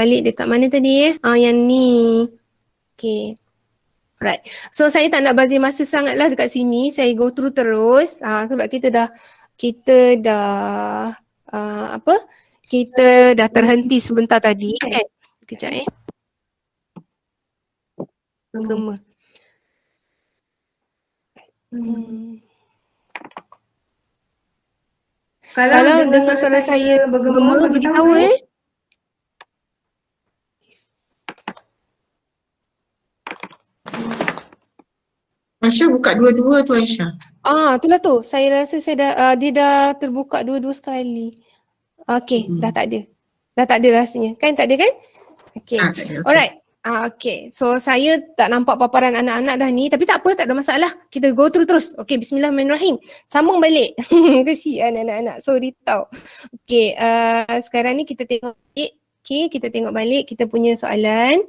balik dekat mana tadi yang ni. Okay. Right. So saya tak nak bazir masa sangatlah dekat sini. Saya go through terus sebab kita dah kita dah terhenti sebentar tadi kan. Kejap Gema. Kalau dengar suara saya bergema, beritahu Aisyah buka dua-dua tu Aisyah. Itulah tu. Saya rasa dia dah terbuka dua-dua sekali. Okay, dah tak ada. Dah tak ada rasanya. Kan tak ada kan? Okay. Alright. Okay. So saya tak nampak paparan anak-anak dah ni. Tapi tak apa, tak ada masalah. Kita go through terus. Okay, bismillahirrahmanirrahim. Sambung balik. Kesian anak-anak. Sorry tau. Okay, sekarang ni kita tengok balik. Okay, kita tengok balik kita punya soalan.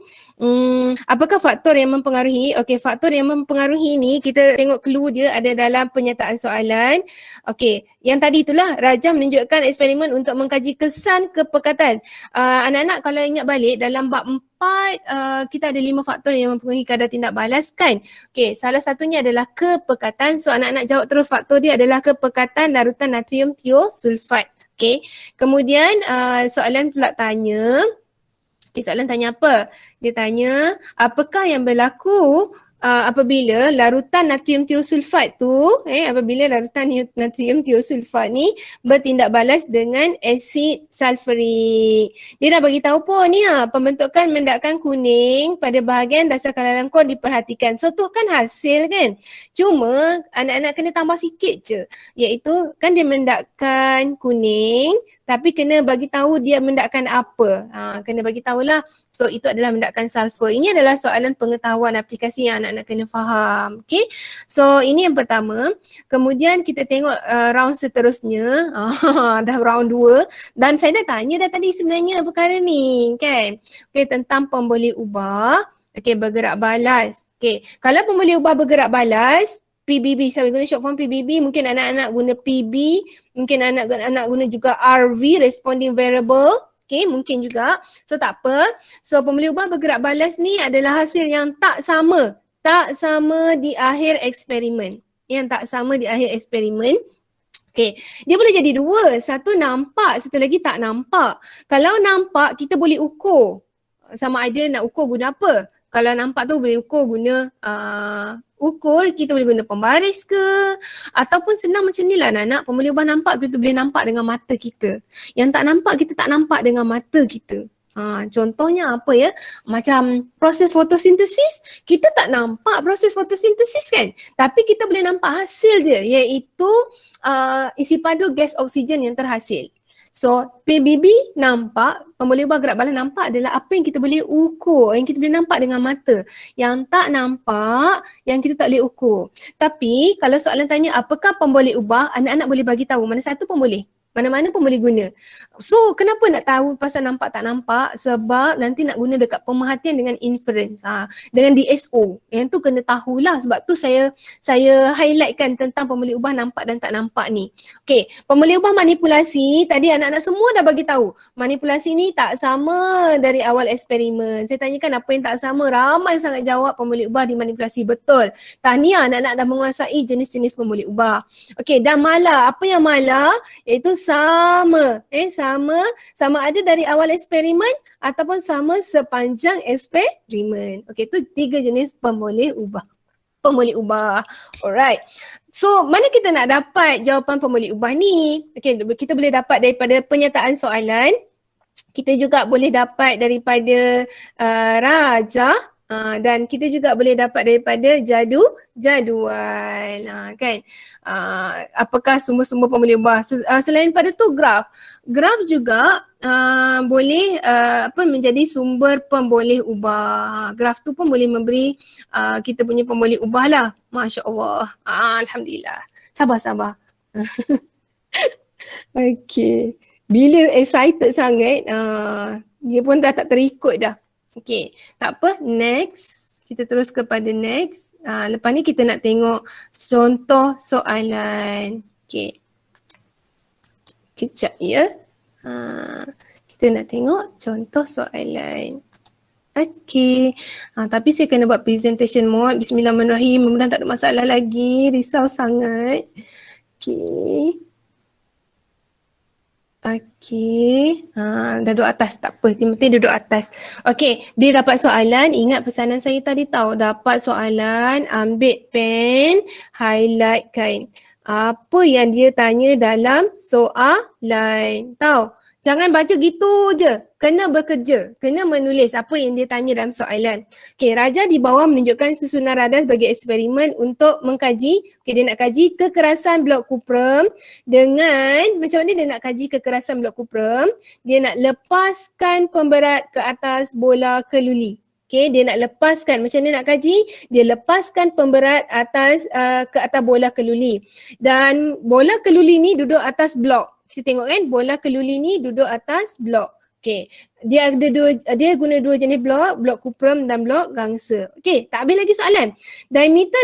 Apakah faktor yang mempengaruhi? Okay, faktor yang mempengaruhi ni kita tengok clue dia ada dalam penyataan soalan. Okay, yang tadi itulah Raja menunjukkan eksperimen untuk mengkaji kesan kepekatan. Anak-anak kalau ingat balik dalam bab 4 kita ada 5 faktor yang mempengaruhi kadar tindak balas kan. Okay, salah satunya adalah kepekatan. So anak-anak jawab terus faktor dia adalah kepekatan larutan natrium thiosulfat. Okay, kemudian soalan pula tanya, soalan tanya apa? Dia tanya, apakah yang berlaku apabila larutan natrium thiosulfat tu, apabila larutan natrium thiosulfat ni bertindak balas dengan asid sulfurik. Dia dah bagi tahu pun ni pembentukan mendakan kuning pada bahagian dasar kalaran kor diperhatikan. So tu kan hasil kan. Cuma anak-anak kena tambah sikit je. Iaitu kan dia mendakan kuning tapi kena bagi tahu dia mendakkan apa. Kena bagi tahulah. So itu adalah mendakkan sulfur. Ini adalah soalan pengetahuan aplikasi yang anak-anak kena faham. Okay. So ini yang pertama. Kemudian kita tengok round seterusnya. Dah round 2. Dan saya dah tanya dah tadi sebenarnya perkara ni kan. Okay, tentang pemboleh ubah. Okay, bergerak balas. Okay, kalau pemboleh ubah bergerak balas, PBB, saya guna short form PBB, mungkin anak-anak guna PB, mungkin anak-anak guna juga RV, responding variable, okay, mungkin juga. So tak apa. So pemboleh ubah bergerak balas ni adalah hasil yang tak sama di akhir eksperimen. Yang tak sama di akhir eksperimen. Okay, dia boleh jadi dua. Satu nampak, satu lagi tak nampak. Kalau nampak, kita boleh ukur. Sama ada nak ukur guna apa. Kalau nampak tu boleh ukur guna kita boleh guna pembaris ke, ataupun senang macam ni lah anak-anak, pemboleh ubah nampak kita boleh nampak dengan mata kita. Yang tak nampak kita tak nampak dengan mata kita. Contohnya apa ya, macam proses fotosintesis, kita tak nampak proses fotosintesis kan, tapi kita boleh nampak hasil dia, iaitu isi padu gas oksigen yang terhasil. So PBB nampak, pemboleh ubah gerak balas nampak adalah apa yang kita boleh ukur, yang kita boleh nampak dengan mata. Yang tak nampak, yang kita tak boleh ukur. Tapi kalau soalan tanya apakah pemboleh ubah, anak-anak boleh bagi tahu mana satu pun boleh. Mana-mana pun boleh guna. So kenapa nak tahu pasal nampak tak nampak? Sebab nanti nak guna dekat pemerhatian dengan inference. Dengan DSO. Yang tu kena tahulah. Sebab tu saya highlightkan tentang pemboleh ubah nampak dan tak nampak ni. Okay, pemboleh ubah manipulasi. Tadi anak-anak semua dah bagi tahu. Manipulasi ni tak sama dari awal eksperimen. Saya tanyakan apa yang tak sama. Ramai sangat jawab pemboleh ubah dimanipulasi. Betul. Tahniah, anak-anak dah menguasai jenis-jenis pemboleh ubah. Okay, dan malah. Apa yang malah? Iaitu sama ada dari awal eksperimen ataupun sama sepanjang eksperimen. Okey, tu 3 jenis pemboleh ubah. Alright. So, mana kita nak dapat jawapan pemboleh ubah ni? Okey, kita boleh dapat daripada penyataan soalan. Kita juga boleh dapat daripada Raja. Dan kita juga boleh dapat daripada jadual kan. Apakah sumber-sumber pemboleh ubah. Selain pada tu graf juga boleh menjadi sumber pemboleh ubah. Graf tu pun boleh memberi kita punya pemboleh ubah lah. Masya Allah. Alhamdulillah. Sabar. Okay. Bila excited sangat dia pun dah tak terikut dah. Okay, tak apa, next. Kita terus kepada next. Lepas ni kita nak tengok contoh soalan. Okay. Kejap ya. Kita Kita nak tengok contoh soalan. Okey. Tapi saya kena buat presentation mode. Bismillahirrahmanirrahim. Mudah-mudahan tak ada masalah lagi. Risau sangat. Okey. Okey. Dah duduk atas. Tak apa. Yang penting duduk atas. Okey. Bila dapat soalan, ingat pesanan saya tadi tahu. Dapat soalan, ambil pen, highlightkan apa yang dia tanya dalam soalan. Tahu? Jangan baca gitu je. Kena bekerja. Kena menulis apa yang dia tanya dalam soalan. Okey, Raja di bawah menunjukkan susunan radar sebagai eksperimen untuk mengkaji. Okey, dia nak kaji kekerasan blok kuprum dengan, macam mana dia nak kaji kekerasan blok kuprum? Dia nak lepaskan pemberat ke atas bola keluli. Okey, dia nak lepaskan. Macam mana nak kaji? Dia lepaskan pemberat ke atas bola keluli. Dan bola keluli ni duduk atas blok. Kita tengok kan, bola keluli ni duduk atas blok. Okey, dia guna dua jenis blok, blok kuprum dan blok gangsa. Okey, tak habis lagi soalan. Diameter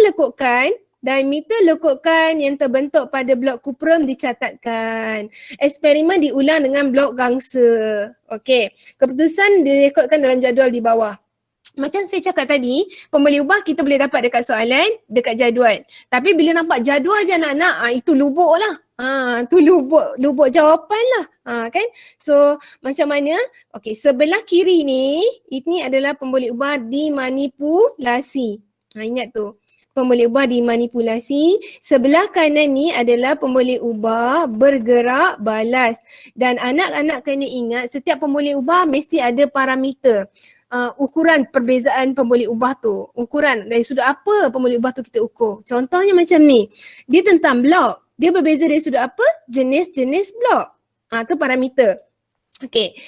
lekukkan yang terbentuk pada blok kuprum dicatatkan. Eksperimen diulang dengan blok gangsa. Okey, keputusan direkodkan dalam jadual di bawah. Macam saya cakap tadi, pembeli ubah kita boleh dapat dekat soalan, dekat jadual. Tapi bila nampak jadual je anak-anak, itu lubuk lah. Tu lubuk jawapan lah. Kan? So macam mana? Okey, sebelah kiri ni, ini adalah pembeli ubah dimanipulasi. Ingat tu. Pembeli ubah dimanipulasi. Sebelah kanan ni adalah pembeli ubah bergerak balas. Dan anak-anak kena ingat setiap pembeli ubah mesti ada parameter. Ukuran perbezaan pembuli ubah tu. Ukuran dari sudut apa pembuli ubah tu kita ukur. Contohnya macam ni. Dia tentang blok. Dia berbeza dari sudut apa? Jenis-jenis blok. Tu parameter. Okey.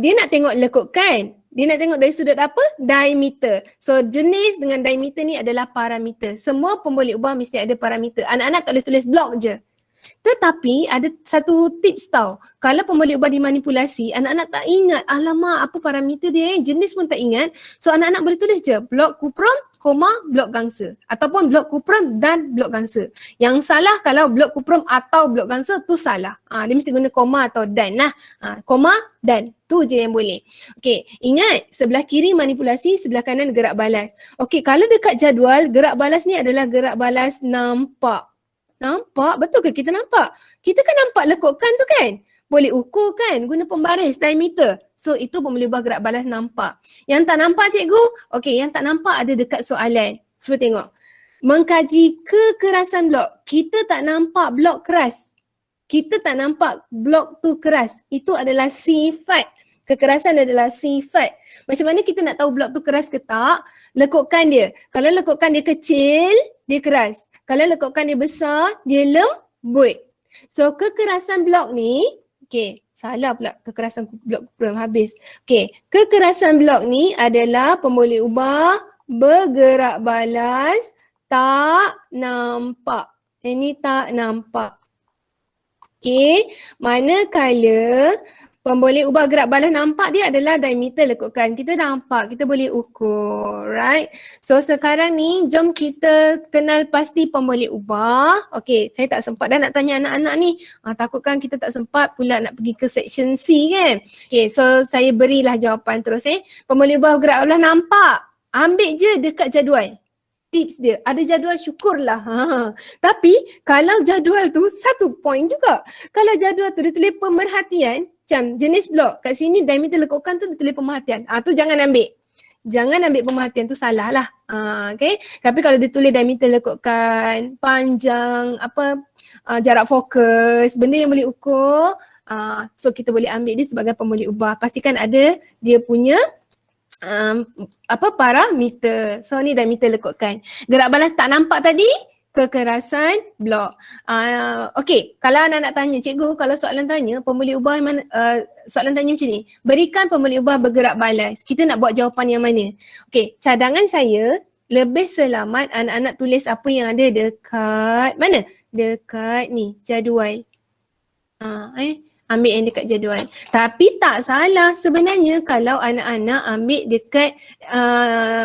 Dia nak tengok lekukkan. Dia nak tengok dari sudut apa? Diameter. So jenis dengan diameter ni adalah parameter. Semua pembuli ubah mesti ada parameter. Anak-anak tak boleh tulis blok je. Tetapi ada satu tips tau. Kalau pembeli ubah dimanipulasi, anak-anak tak ingat, alamak apa parameter dia, jenis pun tak ingat. So anak-anak boleh tulis je blok kuprum, koma, blok gangsa. Ataupun blok kuprum dan blok gangsa. Yang salah kalau blok kuprum atau blok gangsa tu salah. Dia mesti guna koma atau dan lah. Koma dan. Tu je yang boleh. Okey, ingat sebelah kiri manipulasi, sebelah kanan gerak balas. Okey, kalau dekat jadual, gerak balas ni adalah gerak balas nampak. Nampak? Betul ke kita nampak? Kita kan nampak lekukkan tu kan? Boleh ukur kan? Guna pembaris, diameter. So itu pembeli ubah gerak balas nampak. Yang tak nampak cikgu? Okey, yang tak nampak ada dekat soalan. Cuba tengok. Mengkaji kekerasan blok. Kita tak nampak blok keras. Kita tak nampak blok tu keras. Itu adalah sifat. Kekerasan adalah sifat. Macam mana kita nak tahu blok tu keras ke tak? Lekukkan dia. Kalau lekukkan dia kecil, dia keras. Kalau lekukkan dia besar, dia lembut. So kekerasan blok ni, okey, salah pula kekerasan blok kuprum habis. Okey, kekerasan blok ni adalah pembuli ubah bergerak balas tak nampak. Ini tak nampak. Okey, manakala pembuli ubah gerak balas nampak dia adalah diameter lekukkan. Kita nampak, kita boleh ukur, right? So sekarang ni jom kita kenal pasti pembuli ubah. Okey, saya tak sempat dah nak tanya anak-anak ni. Takutkan kita tak sempat pula nak pergi ke section C kan. Okey, so saya berilah jawapan terus Pembuli ubah gerak balas nampak. Ambil je dekat jadual. Tips dia, ada jadual syukurlah. Tapi kalau jadual tu satu point juga. Kalau jadual tu dia tulis pemerhatian, macam jenis blok, kat sini diameter lekukkan tu dia tulis pemerhatian. Tu jangan ambil. Jangan ambil pemerhatian tu salah lah. Okay. Tapi kalau dia tulis diameter lekukkan, panjang, jarak fokus, benda yang boleh ukur, so kita boleh ambil dia sebagai pembuli ubah. Pastikan ada dia punya parameter. So ni diameter lekukkan. Gerak balas tak nampak tadi, kekerasan blok. Okey, kalau anak nak tanya, cikgu kalau soalan tanya pembuli ubah mana, soalan tanya macam ni, berikan pembuli ubah bergerak balas. Kita nak buat jawapan yang mana? Okey, cadangan saya lebih selamat anak-anak tulis apa yang ada dekat mana? Dekat ni, jadual. Ambil yang dekat jadual. Tapi tak salah sebenarnya kalau anak-anak ambil dekat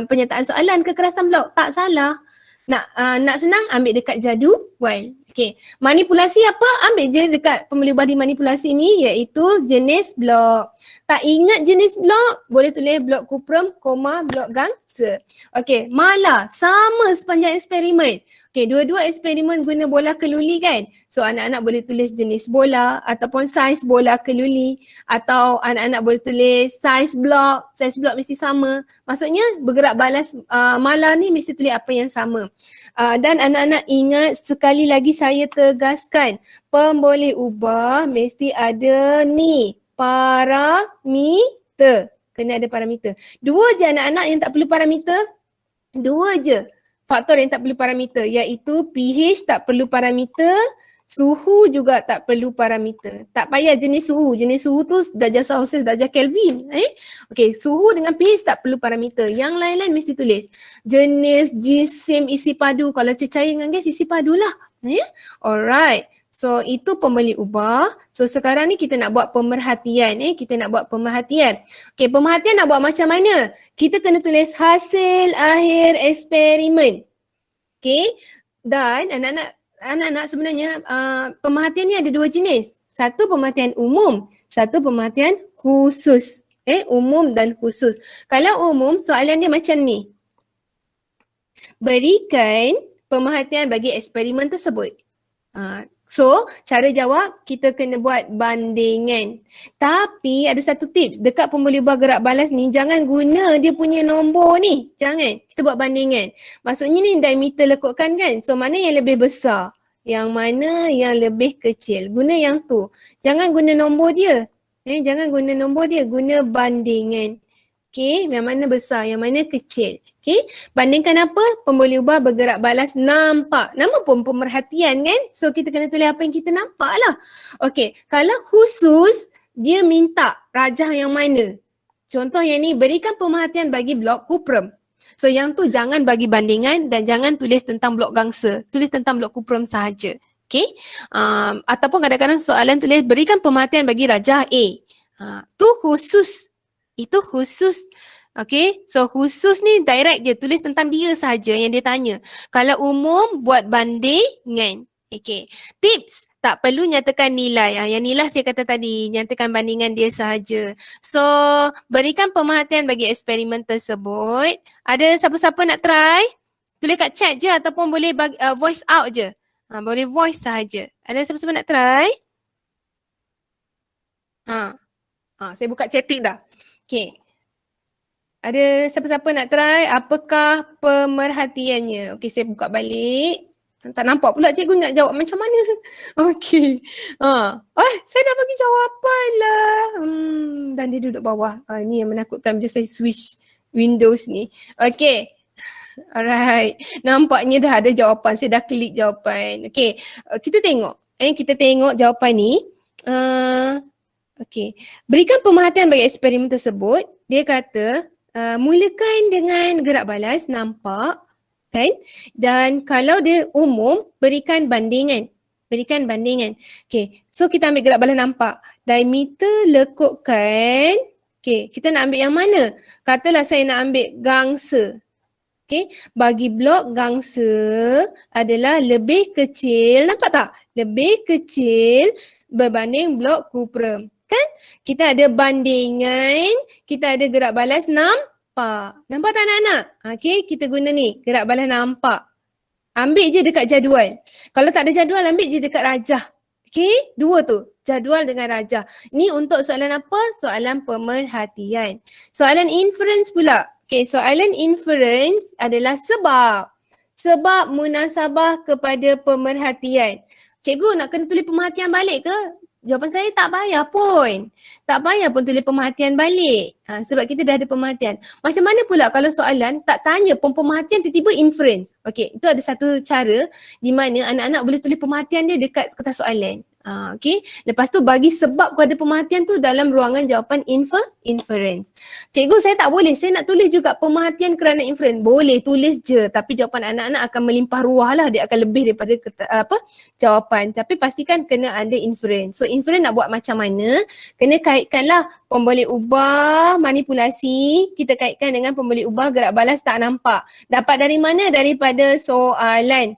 pernyataan soalan kekerasan blok. Tak salah. Nak senang ambil dekat jadual. Okay, manipulasi apa? Ambil je dekat pembeli ubah dimanipulasi ni iaitu jenis blok. Tak ingat jenis blok? Boleh tulis blok kuprum, koma, blok gangsa. Okay, mala sama sepanjang eksperimen. Okay, dua-dua eksperimen guna bola keluli kan? So anak-anak boleh tulis jenis bola ataupun saiz bola keluli atau anak-anak boleh tulis saiz blok mesti sama. Maksudnya bergerak balas mala ni mesti tulis apa yang sama. Dan anak-anak ingat sekali lagi saya tegaskan, pemboleh ubah mesti ada ni, parameter. Kena ada parameter. Dua je anak-anak yang tak perlu parameter. Dua je faktor yang tak perlu parameter iaitu pH tak perlu parameter, suhu juga tak perlu parameter. Tak payah jenis suhu. Jenis suhu tu darjah Celsius, darjah Kelvin. Okey, suhu dengan pH tak perlu parameter. Yang lain-lain mesti tulis. Jenis jisim isi padu. Kalau cecair dengan gas isi padu lah. Alright. So itu pembeli ubah. So sekarang ni kita nak buat pemerhatian. Kita nak buat pemerhatian. Okey, pemerhatian nak buat macam mana? Kita kena tulis hasil akhir eksperimen. Okey. Dan anak-anak sebenarnya pemerhatian ni ada dua jenis. Satu pemerhatian umum, satu pemerhatian khusus. Umum dan khusus. Kalau umum soalan dia macam ni. Berikan pemerhatian bagi eksperimen tersebut. So, cara jawab kita kena buat bandingan. Tapi ada satu tips, dekat pembeli ubah gerak balas ni jangan guna dia punya nombor ni. Jangan. Kita buat bandingan. Maksudnya ni diameter lekukkan kan. So, mana yang lebih besar? Yang mana yang lebih kecil? Guna yang tu. Jangan guna nombor dia. Jangan guna nombor dia. Guna bandingan. Okay, yang mana besar, yang mana kecil. Okay, bandingkan apa? Pemboleh ubah bergerak balas nampak. Nama pun pemerhatian kan? So kita kena tulis apa yang kita nampak lah. Okay, kalau khusus, dia minta rajah yang mana? Contoh yang ni, berikan pemerhatian bagi blok kuprum. So yang tu jangan bagi bandingan dan jangan tulis tentang blok gangsa. Tulis tentang blok kuprum sahaja. Okay, ataupun kadang-kadang soalan tulis berikan pemerhatian bagi rajah A. Tu khusus. Itu khusus. Okay, so khusus ni direct je, tulis tentang dia sahaja yang dia tanya. Kalau umum, buat bandingan. Okay, tips, tak perlu nyatakan nilai. Yang nilai saya kata tadi, nyatakan bandingan dia sahaja. So, berikan pemerhatian bagi eksperimen tersebut. Ada siapa-siapa nak try? Tulis kat chat je ataupun boleh voice out je. Boleh voice sahaja. Ada siapa-siapa nak try? Saya buka chatting dah. Okay. Ada siapa-siapa nak try? Apakah pemerhatiannya? Okay, saya buka balik. Tak nampak pula cikgu nak jawab macam mana. Okay. Saya dah bagi jawapan lah. Dan dia duduk bawah. Ni yang menakutkan bila saya switch Windows ni. Okay. Alright. Nampaknya dah ada jawapan. Saya dah klik jawapan. Okay. Kita tengok. Kita tengok jawapan ni. Okay. Berikan pemerhatian bagi eksperimen tersebut. Dia kata, mulakan dengan gerak balas, nampak kan? Dan kalau dia umum, berikan bandingan. Berikan bandingan. Okay. So kita ambil gerak balas nampak. Diameter lekukkan. Okay. Kita nak ambil yang mana? Katalah saya nak ambil gangsa. Okay. Bagi blok gangsa adalah lebih kecil. Nampak tak? Lebih kecil berbanding blok kuprum. Kan? Kita ada bandingan, kita ada gerak balas nampak. Nampak tak anak-anak? Okay, kita guna ni, gerak balas nampak. Ambil je dekat jadual. Kalau tak ada jadual, ambil je dekat rajah. Okay, dua tu, jadual dengan rajah. Ni untuk soalan apa? Soalan pemerhatian. Soalan inference pula. Okay, soalan inference adalah sebab. Sebab munasabah kepada pemerhatian. Cikgu nak kena tulis pemerhatian balik ke? Jawapan saya tak payah pun. Tak payah pun tulis pemerhatian balik. Sebab kita dah ada pemerhatian. Macam mana pula kalau soalan tak tanya pun pemerhatian tiba-tiba inference. Okey, itu ada satu cara di mana anak-anak boleh tulis pemerhatian dia dekat kertas soalan. Okey, lepas tu bagi sebab kepada pemerhatian tu dalam ruangan jawapan inference. Cikgu saya tak boleh, saya nak tulis juga pemerhatian kerana inference. Boleh tulis je, tapi jawapan anak-anak akan melimpah ruah lah, dia akan lebih daripada jawapan. Tapi pastikan kena ada inference. So inference nak buat macam mana? Kena kaitkanlah pemboleh ubah manipulasi, kita kaitkan dengan pemboleh ubah gerak balas tak nampak. Dapat dari mana? Daripada soalan.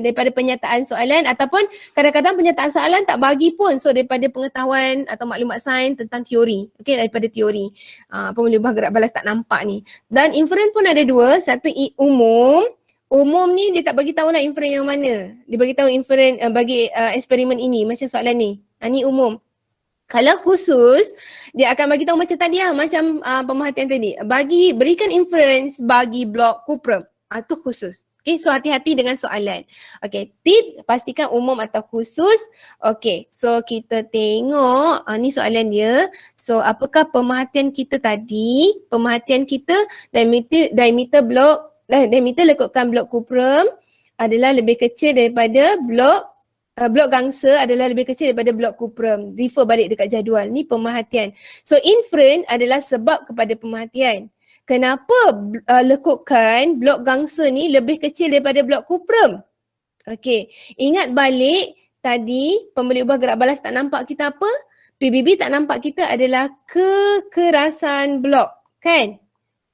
daripada penyataan soalan, ataupun kadang-kadang penyataan soalan tak bagi pun. So daripada pengetahuan atau maklumat sains tentang teori. Okay, daripada teori. Pemboleh ubah gerak balas tak nampak ni. Dan inferen pun ada dua. Satu umum. Umum ni dia tak bagi tahu lah inferen yang mana. Dia bagi tahu inferen bagi eksperimen ini macam soalan ni. Ni umum. Kalau khusus, dia akan bagi tahu macam tadi lah, macam pemerhatian tadi. Berikan inference bagi blok Cuprum. Itu khusus. Okay, so hati-hati dengan soalan. Okay, tips pastikan umum atau khusus. Okay, so kita tengok ni soalan dia. So apakah pemerhatian kita tadi? Pemerhatian kita diameter lekukkan blok Cuprum adalah lebih kecil daripada blok gangsa adalah lebih kecil daripada blok Cuprum. Refer balik dekat jadual. Ni pemerhatian. So inferen adalah sebab kepada pemerhatian. Kenapa lekukan blok gangsa ni lebih kecil daripada blok Cuprum? Okey. Ingat balik tadi pemboleh ubah gerak balas tak nampak kita apa? PBB tak nampak kita adalah kekerasan blok. Kan?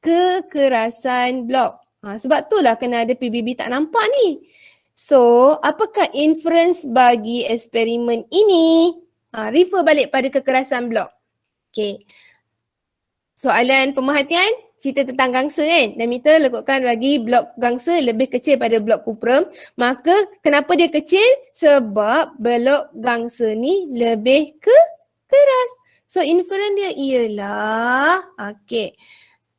Kekerasan blok. Sebab itulah kena ada PBB tak nampak ni. So, apakah inference bagi eksperimen ini? Refer balik pada kekerasan blok. Okay. Soalan pemerhatian, cerita tentang gangsa kan? Diameter lekukkan bagi blok gangsa lebih kecil pada blok Cuprum. Maka, kenapa dia kecil? Sebab blok gangsa ni lebih keras. So, inference dia ialah, okay.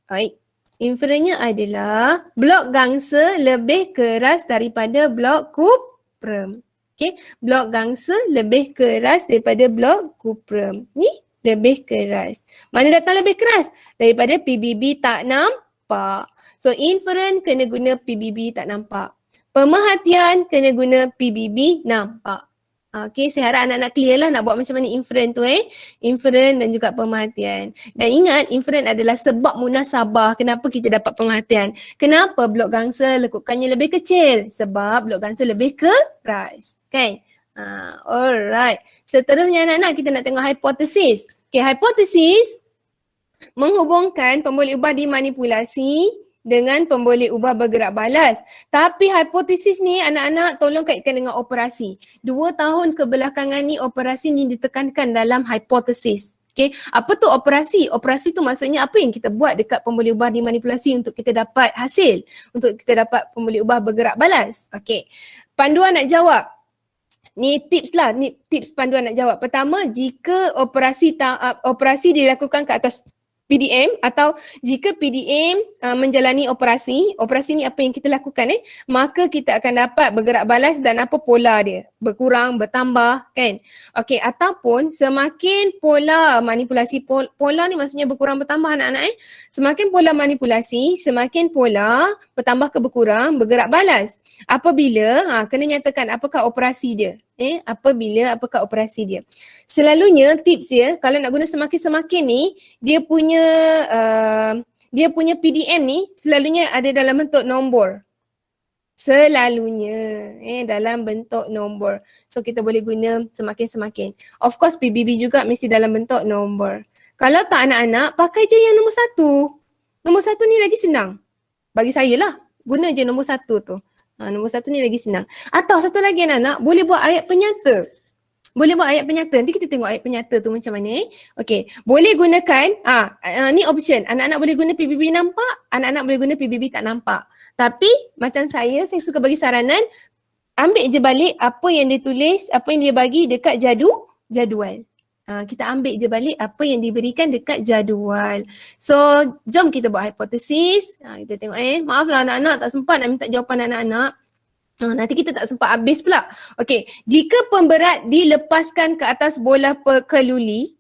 Baik. Inferennya adalah blok gangsa lebih keras daripada blok Cuprum. Okay, blok gangsa lebih keras daripada blok Cuprum. Ni lebih keras. Mana datang lebih keras? Daripada PBB tak nampak. So inferen kena guna PBB tak nampak. Pemerhatian kena guna PBB nampak. Okay, saya harap anak-anak clear lah nak buat macam mana inferen tu Inferen dan juga pemerhatian. Dan ingat, inferen adalah sebab munasabah kenapa kita dapat pemerhatian. Kenapa blok gangsa lekukannya lebih kecil? Sebab blok gangsa lebih keras. Kan? Alright. Seterusnya anak-anak kita nak tengok hipotesis. Okay, hipotesis menghubungkan pemboleh ubah dimanipulasi dengan pemboleh ubah bergerak balas. Tapi hipotesis ni anak-anak tolong kaitkan dengan operasi. 2 tahun kebelakangan ni operasi ni ditekankan dalam hipotesis. Okay, apa tu operasi? Operasi tu maksudnya apa yang kita buat dekat pemboleh ubah dimanipulasi untuk kita dapat hasil. Untuk kita dapat pemboleh ubah bergerak balas. Okay, panduan nak jawab. Ni tips lah, ni tips panduan nak jawab. Pertama, jika operasi dilakukan ke atas PDM atau jika PDM menjalani operasi ni apa yang kita lakukan maka kita akan dapat bergerak balas dan apa pola dia, berkurang, bertambah kan. Okey, ataupun semakin pola manipulasi, pola ni maksudnya berkurang bertambah anak-anak semakin pola manipulasi, semakin pola bertambah ke berkurang, bergerak balas. Apabila, kena nyatakan apakah operasi dia. Apakah operasi dia. Selalunya tips dia, kalau nak guna semakin-semakin ni, dia punya PDM ni selalunya ada dalam bentuk nombor. Selalunya dalam bentuk nombor. So kita boleh guna semakin-semakin. Of course PBB juga mesti dalam bentuk nombor. Kalau tak anak-anak, pakai je yang nombor 1. Nombor 1 ni lagi senang. Bagi saya lah, guna je nombor 1 tu. Nombor 1 ni lagi senang. Atau satu lagi anak-anak, boleh buat ayat penyata. Boleh buat ayat penyata. Nanti kita tengok ayat penyata tu macam mana. Okey, boleh gunakan, ni option. Anak-anak boleh guna PBB nampak, anak-anak boleh guna PBB tak nampak. Tapi macam saya suka bagi saranan, ambil je balik apa yang dia tulis, apa yang dia bagi dekat jadual. Kita ambil je balik apa yang diberikan dekat jadual. So, jom kita buat hipotesis. Kita tengok maaflah anak-anak tak sempat nak minta jawapan anak-anak. Nanti kita tak sempat habis pula. Okey, jika pemberat dilepaskan ke atas bola keluli.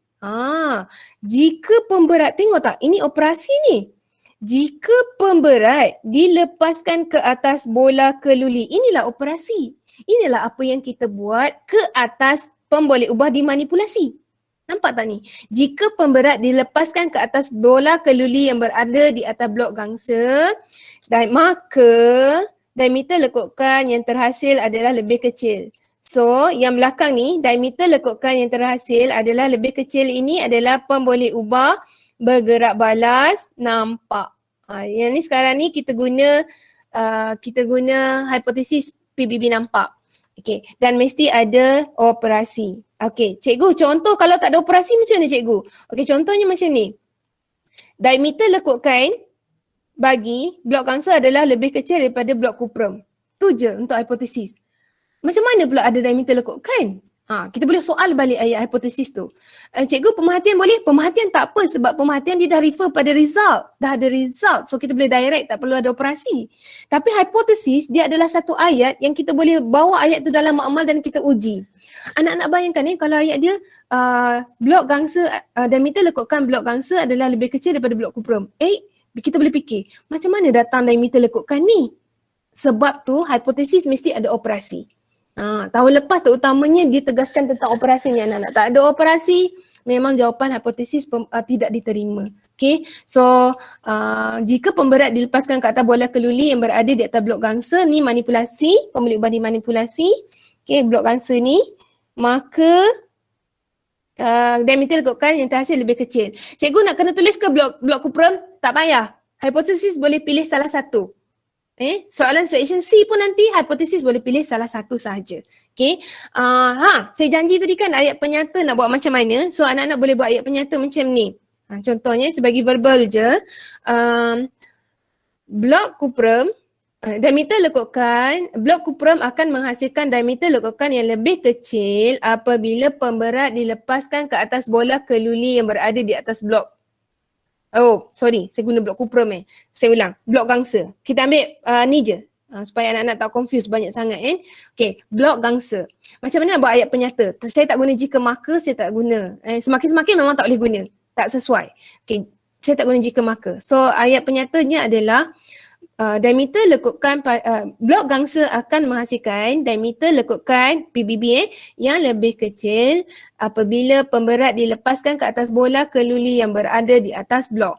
Jika pemberat, tengok tak? Ini operasi ni. Jika pemberat dilepaskan ke atas bola keluli. Inilah operasi. Inilah apa yang kita buat ke atas pemboleh ubah dimanipulasi. Nampak tak ni? Jika pemberat dilepaskan ke atas bola keluli yang berada di atas blok gangsa, dan maka diameter lekukan yang terhasil adalah lebih kecil. So, yang belakang ni, diameter lekukan yang terhasil adalah lebih kecil. Ini adalah pemboleh ubah bergerak balas nampak. Yang ni sekarang ni kita guna hipotesis PBB nampak. Okey, dan mesti ada operasi. Okey, cikgu, contoh kalau tak ada operasi macam mana cikgu? Okey, contohnya macam ni. Diameter lekuk kain bagi blok gangsa adalah lebih kecil daripada blok kuprum. Tu je untuk hipotesis. Macam mana pula ada diameter lekuk kain? Kita boleh soal balik ayat hipotesis tu. Cikgu, pemerhatian boleh? Pemerhatian tak apa sebab pemerhatian dia dah refer pada result. Dah ada result. So kita boleh direct, tak perlu ada operasi. Tapi hipotesis dia adalah satu ayat yang kita boleh bawa ayat tu dalam makmal dan kita uji. Anak-anak bayangkan kalau ayat dia blok gangsa, diameter lekukan blok gangsa adalah lebih kecil daripada blok kuprum. Kita boleh fikir, macam mana datang diameter lekukan ni? Sebab tu hipotesis mesti ada operasi. Tahun lepas terutamanya dia tegaskan tentang operasinya anak-anak. Tak ada operasi, memang jawapan hipotesis tidak diterima. Okay, so jika pemberat dilepaskan ke atas bola keluli yang berada di atas blok gangsa ni manipulasi, pemilik banding manipulasi, okay, blok gangsa ni, maka diameter lekukan yang terhasil lebih kecil. Cikgu nak kena tulis ke blok kuprum? Tak payah. Hipotesis boleh pilih salah satu. Soalan section C pun nanti hipotesis boleh pilih salah satu sahaja. Okay. Saya janji tadi kan ayat penyata nak buat macam mana. So anak-anak boleh buat ayat penyata macam ni. Contohnya sebagai verbal je. Blok kuprum, diameter lekukan, blok kuprum akan menghasilkan diameter lekukan yang lebih kecil apabila pemberat dilepaskan ke atas bola keluli yang berada di atas blok. Saya guna blok kuprum Saya ulang, blok gangsa. Kita ambil ni je supaya anak-anak tak confuse banyak sangat Okay, blok gangsa. Macam mana nak buat ayat penyata? Saya tak guna jika maka, saya tak guna. Semakin-semakin memang tak boleh guna. Tak sesuai. Okay, saya tak guna jika maka. So ayat penyatanya adalah diameter lekukan blok gangsa akan menghasilkan diameter lekukan PBB yang lebih kecil apabila pemberat dilepaskan ke atas bola keluli yang berada di atas blok.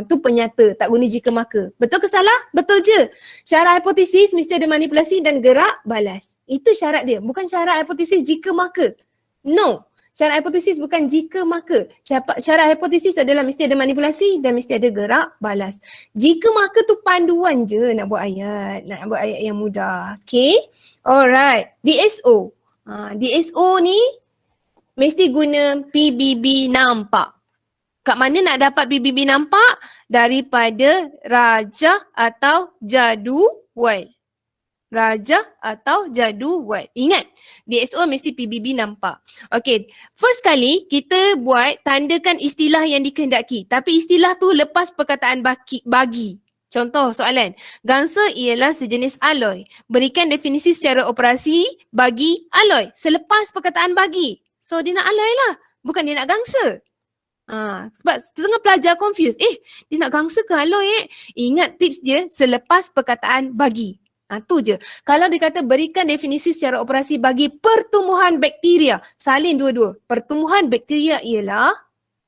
Tu penyata, tak guna jika maka. Betul ke salah? Betul je. Syarat hipotesis mesti ada manipulasi dan gerak balas. Itu syarat dia, bukan syarat hipotesis jika maka. No. Syarat hipotesis bukan jika maka. Syarat hipotesis adalah mesti ada manipulasi dan mesti ada gerak balas. Jika maka tu panduan je nak buat ayat. Nak buat ayat yang mudah. Okay. Alright. DSO. DSO ni mesti guna PBB nampak. Kat mana nak dapat PBB nampak? Daripada raja atau jadual. Raja atau jadual. Ingat, DSO mesti PBB nampak. Okay, first kali kita buat tandakan istilah yang dikehendaki. Tapi istilah tu lepas perkataan bagi. Contoh soalan, gangsa ialah sejenis alloy. Berikan definisi secara operasi bagi alloy. Selepas perkataan bagi. So dia nak alloy lah, bukan dia nak gangsa. Sebab setengah pelajar confuse. Dia nak gangsa ke alloy Ingat tips dia selepas perkataan bagi. Tu je. Kalau dia kata berikan definisi secara operasi bagi pertumbuhan bakteria. Salin dua-dua. Pertumbuhan bakteria ialah,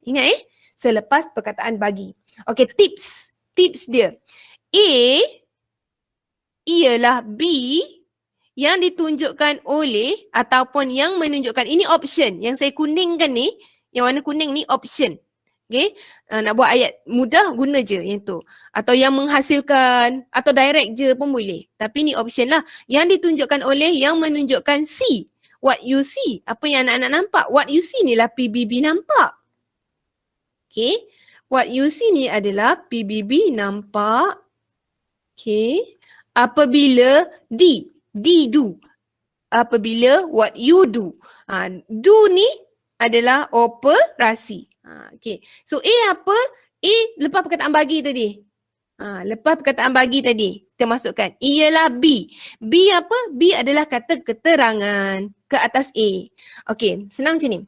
ingat selepas perkataan bagi. Okay, tips. Tips dia. A ialah B yang ditunjukkan oleh ataupun yang menunjukkan. Ini option. Yang saya kuningkan ni, yang warna kuning ni option. Okay, nak buat ayat mudah guna je yang tu. Atau yang menghasilkan atau direct je pun boleh. Tapi ni option lah. Yang ditunjukkan oleh yang menunjukkan C. What you see. Apa yang anak-anak nampak. What you see ni lah PBB nampak. Okay. What you see ni adalah PBB nampak. Okay. Apabila D. D do. Apabila what you do. Do ni adalah operasi. Okay. So A apa? A lepas perkataan bagi tadi. Lepas perkataan bagi tadi kita masukkan. Ialah B. B apa? B adalah kata keterangan ke atas A. Okay, senang macam ni.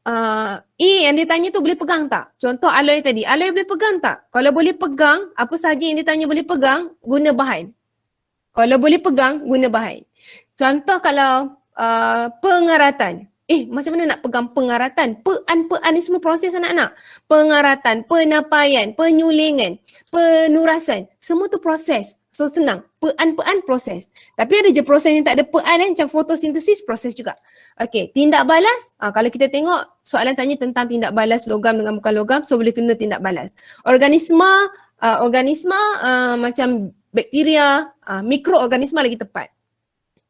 A yang dia tanya tu boleh pegang tak? Contoh alloy tadi. Alloy boleh pegang tak? Kalau boleh pegang, apa sahaja yang dia tanya boleh pegang, guna bahan. Kalau boleh pegang, guna bahan. Contoh kalau pengaratan. Macam mana nak pegang pengaratan? Pean ni semua proses anak-anak. Pengaratan, penapaian, penyulingan, penurasan. Semua tu proses. So senang. Pean proses. Tapi ada je proses yang tak ada pean macam fotosintesis proses juga. Okay, tindak balas. Kalau kita tengok soalan tanya tentang tindak balas logam dengan bukan logam, so boleh kena tindak balas. Organisma macam bakteria, mikroorganisma lagi tepat.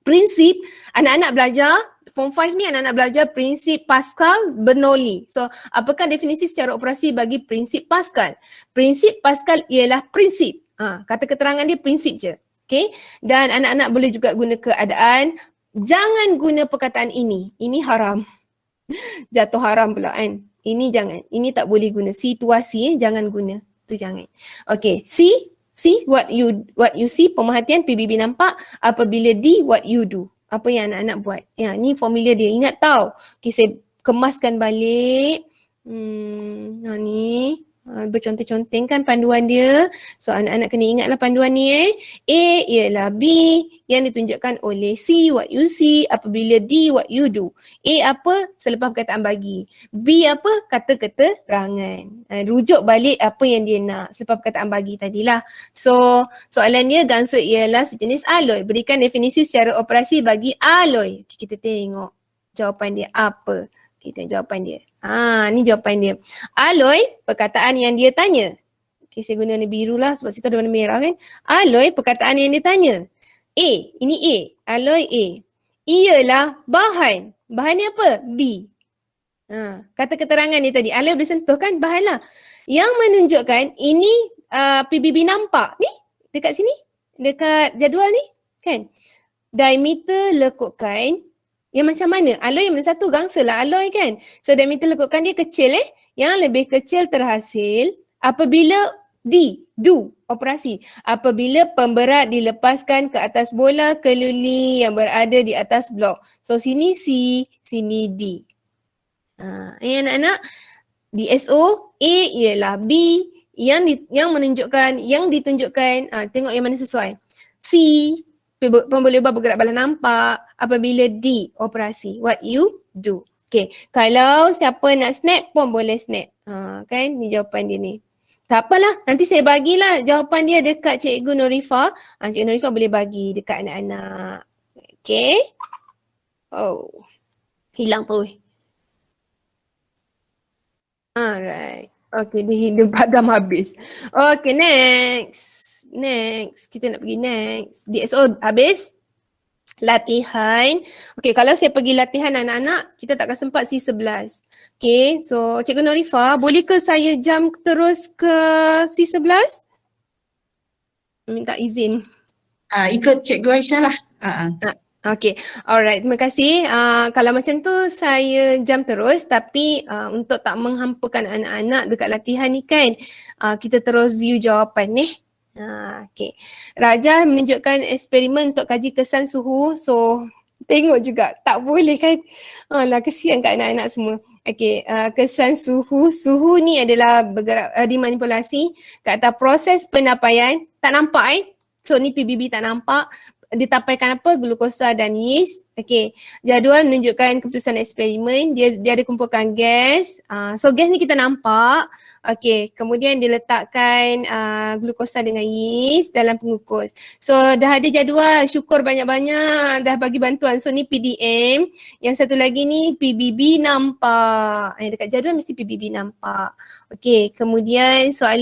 Prinsip, anak-anak belajar, Form 5 ni anak-anak belajar prinsip Pascal Bernoulli. So, apakah definisi secara operasi bagi prinsip Pascal? Prinsip Pascal ialah prinsip. Kata keterangan dia prinsip je. Okay? Dan anak-anak boleh juga guna keadaan. Jangan guna perkataan ini. Ini haram. Jatuh haram pula kan. Ini jangan. Ini tak boleh guna. Situasi jangan guna. Itu jangan. Okay. See what you see, pemerhatian PBB nampak. Apabila D, what you do. Apa yang anak-anak buat. Ya, ni formula dia. Ingat tau. Okay, saya kemaskan balik. Ni. Berconteng-conteng kan panduan dia. So anak-anak kena ingatlah panduan ni A ialah B yang ditunjukkan oleh C, what you see. Apabila D, what you do. A apa? Selepas perkataan bagi. B apa? Kata keterangan. Rujuk balik apa yang dia nak selepas perkataan bagi tadilah. So soalan dia gangsa ialah sejenis alloy. Berikan definisi secara operasi bagi alloy. Kita tengok jawapan dia apa. Kita jawapan dia. Ni jawapan dia. Alloy, perkataan yang dia tanya. Okay, saya guna warna biru lah sebab situ ada warna merah kan. Alloy, perkataan yang dia tanya. A, ini A. Alloy A. Ialah bahan. Bahan ni apa? B. Kata keterangan dia tadi. Alloy boleh sentuh kan bahan lah. Yang menunjukkan ini PBB nampak. Ni, dekat sini. Dekat jadual ni. Kan? Diameter lekukkan. Yang macam mana? Alloy yang mana satu? Gangsa lah alloy kan? So diameter lekukkan dia kecil Yang lebih kecil terhasil apabila D, do, operasi. Apabila pemberat dilepaskan ke atas bola keluli yang berada di atas blok. So sini C, sini D. Anak-anak, DSO, A ialah B. Yang menunjukkan, yang ditunjukkan, tengok yang mana sesuai. C, pemboleh ubah bergerak bala nampak. Apabila D, operasi. What you do. Okay. Kalau siapa nak snap pun boleh snap. Kan? Ni jawapan dia ni. Tak apalah. Nanti saya bagilah jawapan dia dekat Cikgu Norifa. Cikgu Norifa boleh bagi dekat anak-anak. Okay. Oh. Hilang tu. Alright. Okay. Dia padam habis. Okay. Next. Kita nak pergi next. DSO habis. Latihan. Okay, kalau saya pergi latihan anak-anak, kita tak akan sempat C11. Okay, so Cikgu Norifa, boleh ke saya jump terus ke C11? Minta izin. Ikut Cikgu Aisyah lah. Okay, alright. Terima kasih. Kalau macam tu saya jump terus, tapi untuk tak menghampakan anak-anak dekat latihan ni kan, kita terus view jawapan ni. Okay. Raja menunjukkan eksperimen untuk kaji kesan suhu. So tengok juga tak boleh kan. Kesian kat anak-anak semua. Okay, kesan suhu. Suhu ni adalah bergerak dimanipulasi ke atas proses penapaian. Tak nampak So ni PBB tak nampak. Ditapaikan apa? Glukosa dan yeast. Okay, jadual menunjukkan keputusan eksperimen. Dia ada kumpulkan gas. So gas ni kita nampak. Okay, kemudian diletakkan glukosa dengan yeast dalam pengukus. So dah ada jadual, syukur banyak-banyak dah bagi bantuan. So ni PDM. Yang satu lagi ni PBB nampak. Dekat jadual mesti PBB nampak. Okay, kemudian soalan